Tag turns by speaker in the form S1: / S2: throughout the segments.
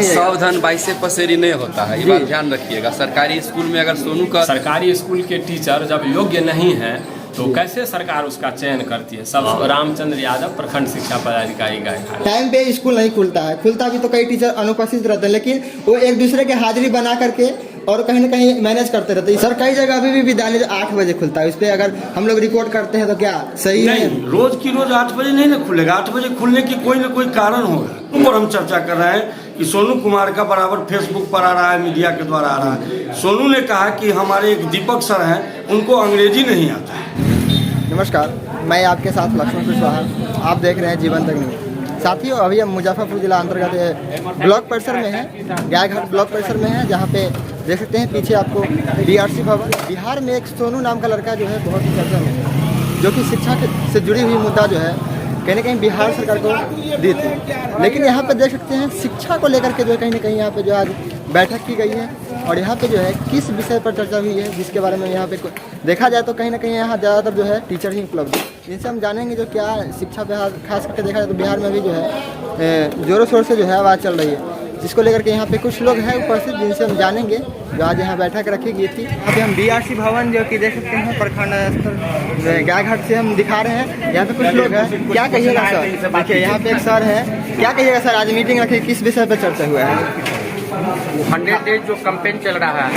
S1: सावधान 22 से पसेरी नहीं होता है, ये बात ध्यान रखिएगा। सरकारी स्कूल में अगर सोनू का
S2: सरकारी स्कूल के टीचर जब योग्य नहीं है तो कैसे सरकार उसका चयन करती है? सब रामचंद्र यादव, प्रखंड शिक्षा पदाधिकारी गायघाट।
S3: टाइम पे स्कूल नहीं खुलता भी तो कई टीचर अनुपस्थित रहते हैं, लेकिन वो एक दूसरे के हाजिरी बना करके और कहीं ना कहीं मैनेज करते रहते हैं। सर कई जगह अभी भी विद्यालय 8 बजे खुलता है, उस पर अगर हम लोग रिकॉर्ड करते हैं तो क्या सही है?
S4: रोज की रोज 8 बजे नहीं ना खुलेगा। 8 बजे खुलने की कोई ना कोई कारण होगा। और हम चर्चा कर रहे हैं कि सोनू कुमार का बराबर फेसबुक पर आ रहा है, मीडिया के द्वारा आ रहा है। सोनू ने कहा कि हमारे एक दीपक सर हैं, उनको अंग्रेजी नहीं आता है।
S3: नमस्कार, मैं आपके साथ लक्ष्मण कुशवाहा, आप देख रहे हैं जीवन तक न्यूज़। साथियों, अभी हम मुजफ्फरपुर जिला अंतर्गत ब्लॉक परिसर में हैं, गायघाट ब्लॉक परिसर में हैं, जहाँ पे देख सकते हैं पीछे आपको बीआरसी भवन। बिहार में एक सोनू नाम का लड़का जो है बहुत ही चर्चा में है, जो कि शिक्षा से जुड़ी हुई मुद्दा जो है कहीं ना कहीं बिहार सरकार को दी थी। लेकिन यहाँ पे देख सकते हैं शिक्षा को लेकर के जो है कहीं ना कहीं यहाँ पे जो आज बैठक की गई है और यहाँ पे जो है किस विषय पर चर्चा हुई है, जिसके बारे में यहाँ पे देखा जाए तो कहीं ना कहीं यहाँ ज़्यादातर जो है टीचर ही उपलब्ध है, जिनसे हम जानेंगे जो क्या शिक्षा बिहार खास करके देखा जाए तो बिहार में भी जो है ज़ोरों शोर से जो है आवाज़ चल रही है, जिसको लेकर के यहाँ पे कुछ लोग हैं उपस्थित, जिनसे हम जानेंगे जो आज यहाँ बैठक रखी गई थी। अभी हम बीआरसी भवन जो कि देख सकते हैं प्रखंड स्तर गायघाट से हम दिखा रहे हैं। यहाँ पे कुछ लोग हैं, क्या कहिएगा सर? देखिए यहाँ पे एक सर है, क्या कहिएगा सर? आज मीटिंग रखी, किस विषय पर चर्चा हुआ है?
S5: 100 डेज जो कैंपेन चल रहा है,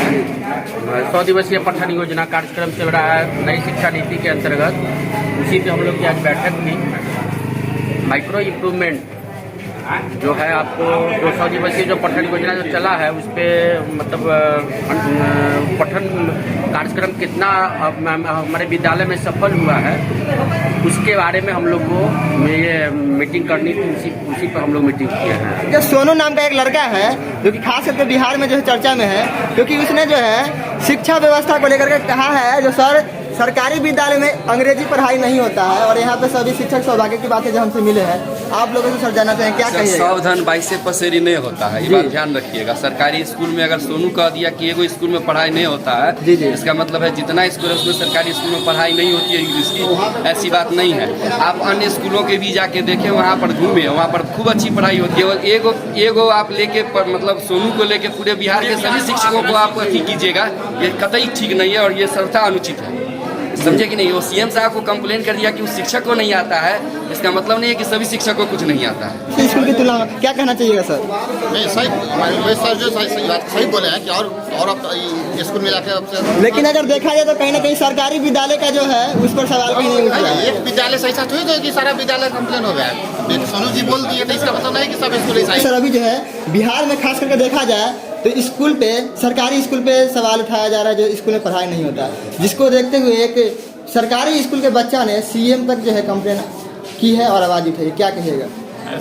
S5: 100 दिवसीय पठन योजना कार्यक्रम चल रहा है नई शिक्षा नीति के अंतर्गत, उसी पे हम लोग की आज बैठक थी। माइक्रो इम्प्रूवमेंट जो है आपको 200 दिवसीय जो पठन योजना जो चला है उस पर मतलब पठन कार्यक्रम कितना हमारे विद्यालय में सफल हुआ है उसके बारे में हम लोग को ये मीटिंग करनी थी। उसी पर हम लोग मीटिंग किए हैं।
S3: जो सोनू नाम का एक लड़का है जो कि खास करके बिहार में जो है चर्चा में है, क्योंकि उसने जो है शिक्षा व्यवस्था को लेकर के कहा है जो सर सरकारी विद्यालय में अंग्रेजी पढ़ाई नहीं होता है, और यहाँ पे सभी शिक्षक सौभाग्य की बातें जो हमसे मिले हैं, आप लोगों से सर जानना चाहें क्या कहिए?
S1: सावधान 22 से पसेरी नहीं होता है, ये बात ध्यान रखिएगा। सरकारी स्कूल में अगर सोनू कह दिया कि एगो स्कूल में पढ़ाई नहीं होता है, इसका मतलब है जितना स्कूल है उसमें सरकारी स्कूल में पढ़ाई नहीं होती है इंग्लिश की, ऐसी बात नहीं है। आप अन्य स्कूलों के भी जाके देखें, वहाँ पर घूमे, वहाँ पर खूब अच्छी पढ़ाई होती है। और एगो आप लेके मतलब सोनू को लेके पूरे बिहार के सभी शिक्षकों को आप अथी कीजिएगा, ये कतई ठीक नहीं है और ये सर्वथा अनुचित है, समझे कि नहीं? वो सीएम साहब को कंप्लेन कर दिया कि उस शिक्षक को नहीं आता है, इसका मतलब नहीं है कि सभी शिक्षक को कुछ नहीं आता है।
S3: स्कूल की तुलना में क्या कहना चाहिएगा सर?
S6: नहीं सही, सर जो सही बोले हैं कि और अब स्कूल मिला के।
S3: लेकिन अगर देखा जाए तो कहीं ना कहीं सरकारी विद्यालय का जो है उस पर सवाल कहीं नहीं उठ रहा है।
S6: एक विद्यालय सही साथ हुई तो कि सारा विद्यालय कंप्लेन हो गया। सोनू जी बोल दिए तो इसका मतलब नहीं कि सब स्कूल सही।
S3: सर अभी जो है बिहार में खास करके देखा जाए तो स्कूल पे, सरकारी स्कूल पे सवाल उठाया जा रहा है जो स्कूल में पढ़ाई नहीं होता, जिसको देखते हुए एक सरकारी स्कूल के बच्चा ने सीएम तक जो है कंप्लेन की है और आवाज़ उठाई, क्या कहिएगा?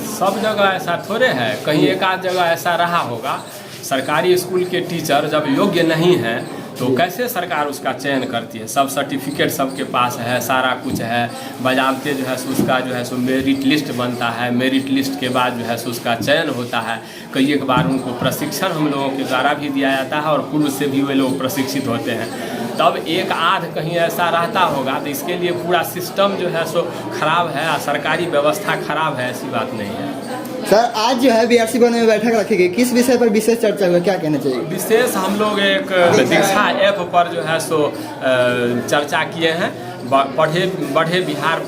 S2: सब जगह ऐसा थोड़े है, कहीं एक आध जगह ऐसा रहा होगा। सरकारी स्कूल के टीचर जब योग्य नहीं है तो कैसे सरकार उसका चयन करती है? सब सर्टिफिकेट सबके पास है, सारा कुछ है, बजाबते जो है सो उसका जो है सो मेरिट लिस्ट बनता है, मेरिट लिस्ट के बाद जो है सो उसका चयन होता है। कई एक बार उनको प्रशिक्षण हम लोगों के द्वारा भी दिया जाता है और पूर्व से भी वे लोग प्रशिक्षित होते हैं। तब एक आध कहीं ऐसा रहता होगा तो इसके लिए पूरा सिस्टम जो है सो खराब है, सरकारी व्यवस्था खराब है, ऐसी बात नहीं है।
S3: सर आज जो है बीआरसी भवन में बैठक रखी गई, किस विषय पर विशेष चर्चा हुई, क्या कहना चाहिए?
S2: विशेष हम लोग एक दीक्षा ऐप पर जो है सो चर्चा किए हैं। बढ़े बिहार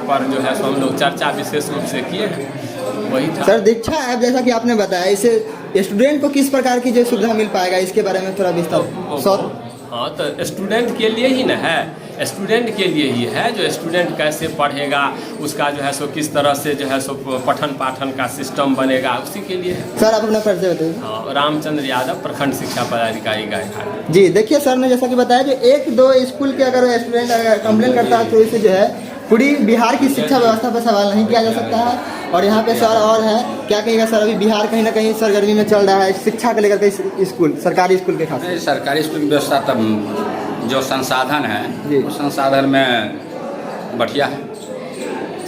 S2: पर जो है सो हम लोग चर्चा विशेष रूप से किए हैं, वही था।
S3: सर दीक्षा ऐप जैसा कि आपने बताया, इससे स्टूडेंट को किस प्रकार की जो सुविधा मिल पाएगा, इसके बारे में थोड़ा विस्तार।
S2: हाँ, तो स्टूडेंट के लिए ही ना है, स्टूडेंट के लिए ही है। जो स्टूडेंट कैसे पढ़ेगा, उसका जो है सो किस तरह से जो है सो पठन पाठन का सिस्टम बनेगा, उसी के लिए है।
S3: सर आप अपना परिचय बताइए।
S2: हाँ, रामचंद्र यादव, प्रखंड शिक्षा पदाधिकारी गायघाट।
S3: जी देखिए, सर ने जैसा कि बताया जो 1-2 स्कूल के अगर स्टूडेंट कंप्लेन करता है तो इसे जो है पूरी बिहार की शिक्षा व्यवस्था पर सवाल नहीं किया जा सकता है। और यहाँ पे सर और है, क्या कहिएगा सर? अभी बिहार कहीं ना कहीं सरगर्मी में चल रहा है शिक्षा को लेकर के, स्कूल सरकारी स्कूल के खास।
S7: सरकारी स्कूल की व्यवस्था तब जो संसाधन है वो संसाधन में बढ़िया है।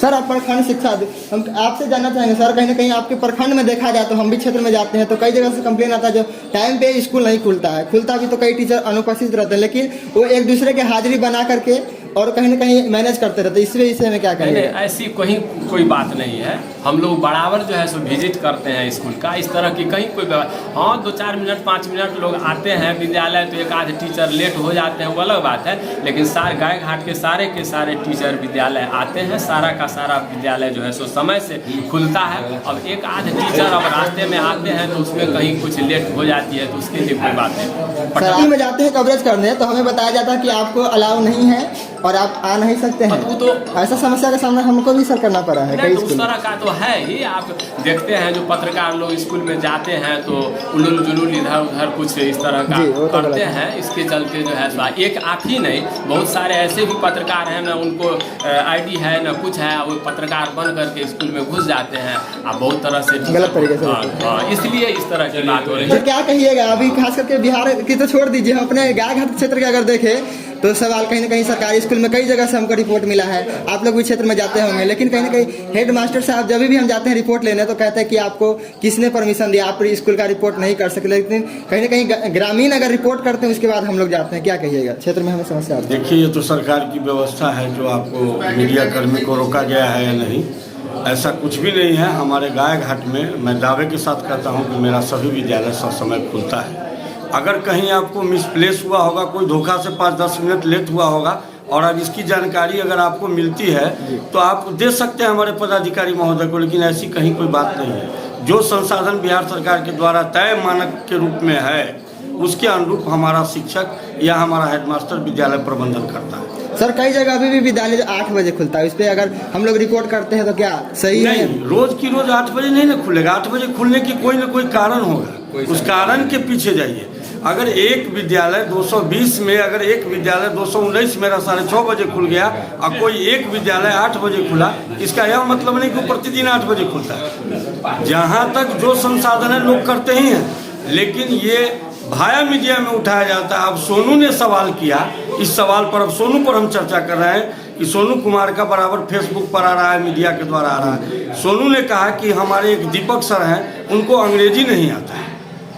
S3: सर आप प्रखंड शिक्षा हम आपसे जानना चाहेंगे सर, कहीं ना कहीं आपके प्रखंड में देखा जाए तो हम भी क्षेत्र में जाते हैं तो कई जगह से कंप्लेन आता है जो टाइम पे स्कूल नहीं खुलता भी तो कई टीचर अनुपस्थित रहते हैं, लेकिन वो एक दूसरे के हाजिरी बना करके और कहीं ना कहीं मैनेज करते रहते हैं। इस वजह से हमें क्या कहेंगे?
S2: नहीं, ऐसी कोई बात नहीं है। हम लोग बराबर जो है सो विजिट करते हैं स्कूल का। इस तरह की कहीं कोई हाँ 2-4 मिनट 5 मिनट लोग आते हैं विद्यालय तो एक आध टीचर लेट हो जाते हैं, वो अलग बात है, लेकिन गाय घाट के सारे टीचर विद्यालय आते हैं। सारा का सारा विद्यालय जो है सो समय से खुलता है। अब एक आध टीचर अब रास्ते में आते हैं तो उसमें कहीं कुछ लेट हो जाती है तो उसके लिए कोई बात नहीं।
S3: पटना में जाते हैं कवरेज करने तो हमें बताया जाता है कि आपको अलाउ नहीं है और आप आ नहीं सकते हैं।
S2: वो तो
S3: ऐसा समस्या का सामना हमको भी सर करना पड़ा है कई
S2: तो उस तरह का तो है ही। आप देखते हैं जो पत्रकार लोग स्कूल में जाते हैं तो उलूल जुलूल इधर उधर कुछ इस तरह का करते हैं। इसके चलते जो है एक आप ही नहीं, बहुत सारे ऐसे भी पत्रकार हैं ना उनको आईडी है ना कुछ है, वो पत्रकार बन करके स्कूल में घुस जाते हैं आप बहुत तरह से
S3: गलत तरीके से।
S2: हाँ, इसलिए इस तरह की बात हो रही है।
S3: तो क्या कहिएगा अभी खास करके बिहार की तो छोड़ दीजिए, हम अपने गाय घाट क्षेत्र के अगर देखें तो सवाल कहीं ना कहीं सरकारी स्कूल में कई जगह से हमको रिपोर्ट मिला है, आप लोग भी क्षेत्र में जाते होंगे, लेकिन कहीं ना कहीं हेड मास्टर साहब जब भी हम जाते हैं रिपोर्ट लेने तो कहते हैं कि आपको किसने परमिशन दिया, आप स्कूल का रिपोर्ट नहीं कर सकते। लेकिन कहीं ना कहीं ग्रामीण अगर रिपोर्ट करते हैं उसके बाद हम लोग जाते हैं, क्या कहिएगा? क्षेत्र में हमें समस्या आती है।
S4: देखिए ये तो सरकार की व्यवस्था है, जो आपको मीडिया कर्मी को रोका गया है या नहीं, ऐसा कुछ भी नहीं है। हमारे गाय घाट में मैं दावे के साथ कहता हूँ कि मेरा सभी विद्यालय समय खुलता है। अगर कहीं आपको मिसप्लेस हुआ होगा, कोई धोखा से 5-10 मिनट लेट हुआ होगा और अब इसकी जानकारी अगर आपको मिलती है तो आप दे सकते हैं हमारे पदाधिकारी महोदय को, लेकिन ऐसी कहीं कोई बात नहीं है। जो संसाधन बिहार सरकार के द्वारा तय मानक के रूप में है उसके अनुरूप हमारा शिक्षक या हमारा हेडमास्टर विद्यालय प्रबंधन करता है।
S3: सर कई जगह अभी भी विद्यालय 8 बजे खुलता है, इस पर अगर हम लोग रिपोर्ट करते हैं तो क्या सही
S4: नहीं,
S3: है?
S4: रोज की रोज 8 बजे नहीं ना खुलेगा। 8 बजे खुलने की कोई ना कोई कारण होगा, उस कारण के पीछे जाइए। अगर एक विद्यालय 220 में अगर एक विद्यालय 219 मेरा 6:30 बजे खुल गया और कोई एक विद्यालय 8 बजे खुला, इसका यह मतलब नहीं कि प्रतिदिन 8 बजे खुलता है। जहाँ तक जो संसाधन है लोग करते ही हैं, लेकिन ये भाया मीडिया में उठाया जाता है। अब सोनू ने सवाल किया, इस सवाल पर अब सोनू पर हम चर्चा कर रहे हैं कि सोनू कुमार का बराबर फेसबुक पर आ रहा है, मीडिया के द्वारा आ रहा है। सोनू ने कहा कि हमारे एक दीपक सर हैं, उनको अंग्रेजी नहीं आता है।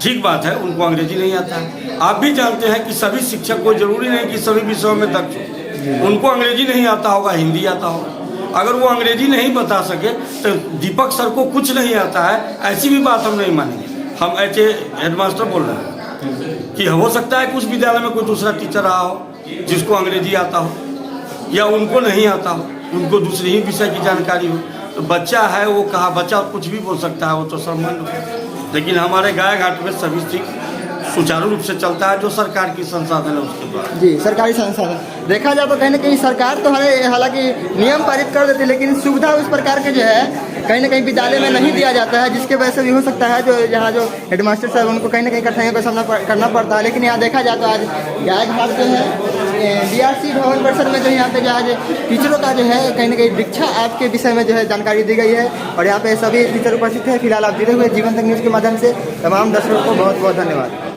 S4: ठीक बात है, उनको अंग्रेजी नहीं आता है। आप भी जानते हैं कि सभी शिक्षक को जरूरी नहीं कि सभी विषयों में दक्ष हो, उनको अंग्रेजी नहीं आता होगा, हिंदी आता होगा। अगर वो अंग्रेजी नहीं बता सके तो दीपक सर को कुछ नहीं आता है, ऐसी भी बात हम नहीं मानेंगे। हम ऐसे हेडमास्टर बोल रहे हैं कि हो सकता है कि उस विद्यालय में कोई दूसरा टीचर रहा हो जिसको अंग्रेजी आता हो या उनको नहीं आता हो, उनको दूसरे ही विषय की जानकारी हो। तो बच्चा है, वो कहा बच्चा कुछ भी बोल सकता है, वो तो सम्मान है। लेकिन हमारे गाय घाट में सभी चीज सुचारू रूप से चलता है, जो सरकार की संसाधन है उसके द्वारा।
S3: जी, सरकारी संसाधन देखा जाए तो कहीं ना कहीं सरकार तो हालांकि नियम पारित कर देती है, लेकिन सुविधा उस प्रकार के जो है कहीं ना कहीं विद्यालय में नहीं दिया जाता है, जिसके वजह से भी हो सकता है जो यहाँ जो हेडमास्टर साहब उनको कहीं ना कहीं कठिनाइयों का सामना करना पड़ता है। लेकिन यहाँ देखा जाए तो आज गाय घाट जो है DRC भवन परिसर में जो यहाँ पे जो आज टीचरों का जो है कहीं ना कहीं दीक्षा ऐप के विषय में जो है जानकारी दी गई है और यहाँ पे सभी टीचर उपस्थित है। फिलहाल आप जुड़े हुए जीवन तक न्यूज़ के माध्यम से तमाम दर्शकों को बहुत बहुत धन्यवाद।